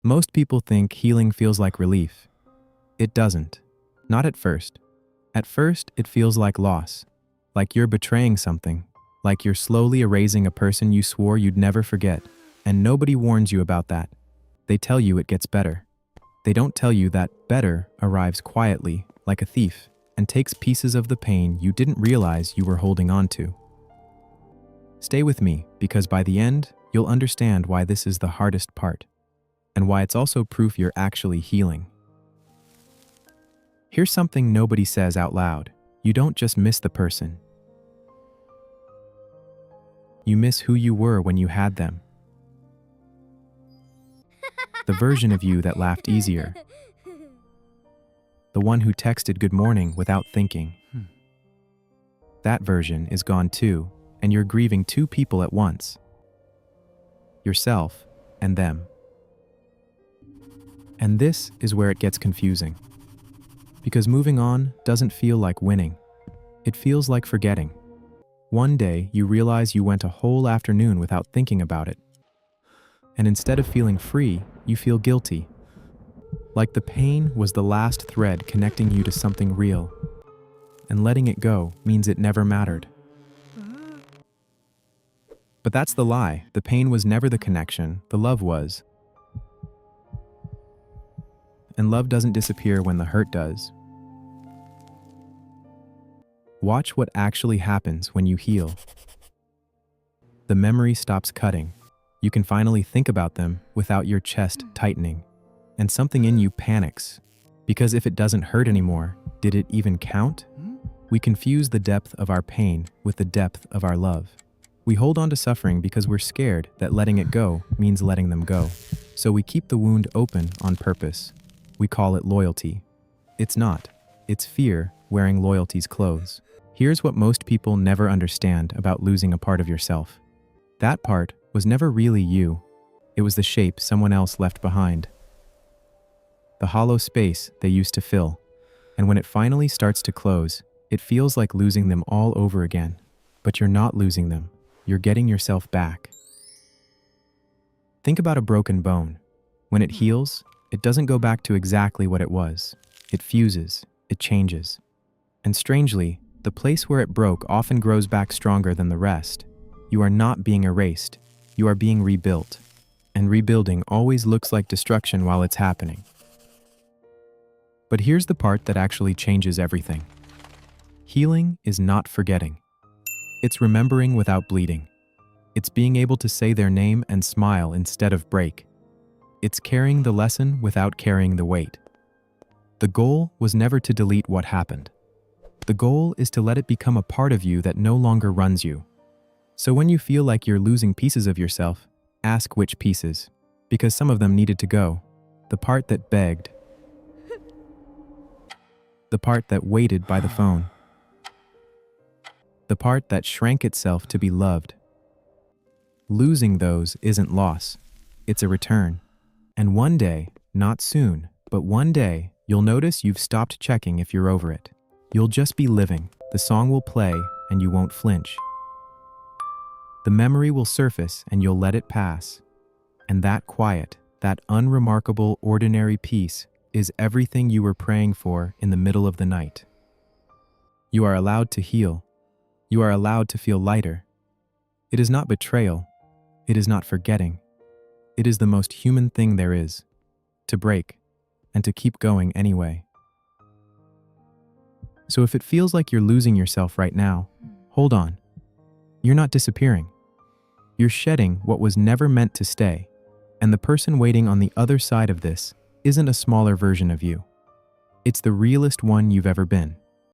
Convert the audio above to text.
Most people think healing feels like relief. It doesn't. Not at first. At first, it feels like loss. Like you're betraying something. Like you're slowly erasing a person you swore you'd never forget. And nobody warns you about that. They tell you it gets better. They don't tell you that better arrives quietly, like a thief, and takes pieces of the pain you didn't realize you were holding on to. Stay with me, because by the end, you'll understand why this is the hardest part, and why it's also proof you're actually healing. Here's something nobody says out loud. You don't just miss the person. You miss who you were when you had them. The version of you that laughed easier. The one who texted good morning without thinking. That version is gone too, and you're grieving two people at once. Yourself and them. And this is where it gets confusing. Because moving on doesn't feel like winning. It feels like forgetting. One day you realize you went a whole afternoon without thinking about it. And instead of feeling free, you feel guilty. Like the pain was the last thread connecting you to something real. And letting it go means it never mattered. But that's the lie. The pain was never the connection, the love was. And love doesn't disappear when the hurt does. Watch what actually happens when you heal. The memory stops cutting. You can finally think about them without your chest tightening. And something in you panics. Because if it doesn't hurt anymore, did it even count? We confuse the depth of our pain with the depth of our love. We hold on to suffering because we're scared that letting it go means letting them go. So we keep the wound open on purpose. We call it loyalty. It's not. It's fear wearing loyalty's clothes. Here's what most people never understand about losing a part of yourself. That part was never really you. It was the shape someone else left behind. The hollow space they used to fill. And when it finally starts to close, it feels like losing them all over again. But you're not losing them. You're getting yourself back. Think about a broken bone. When it heals, it doesn't go back to exactly what it was. It fuses. It changes. And strangely, the place where it broke often grows back stronger than the rest. You are not being erased. You are being rebuilt. And rebuilding always looks like destruction while it's happening. But here's the part that actually changes everything. Healing is not forgetting. It's remembering without bleeding. It's being able to say their name and smile instead of break. It's carrying the lesson without carrying the weight. The goal was never to delete what happened. The goal is to let it become a part of you that no longer runs you. So when you feel like you're losing pieces of yourself, ask which pieces, because some of them needed to go. The part that begged. The part that waited by the phone. The part that shrank itself to be loved. Losing those isn't loss. It's a return. And one day, not soon, but one day, you'll notice you've stopped checking if you're over it. You'll just be living. The song will play and you won't flinch. The memory will surface and you'll let it pass. And that quiet, that unremarkable, ordinary peace is everything you were praying for in the middle of the night. You are allowed to heal. You are allowed to feel lighter. It is not betrayal. It is not forgetting. It is the most human thing there is, to break and to keep going anyway. So if it feels like you're losing yourself right now, hold on. You're not disappearing. You're shedding what was never meant to stay, and the person waiting on the other side of this isn't a smaller version of you. It's the realest one you've ever been.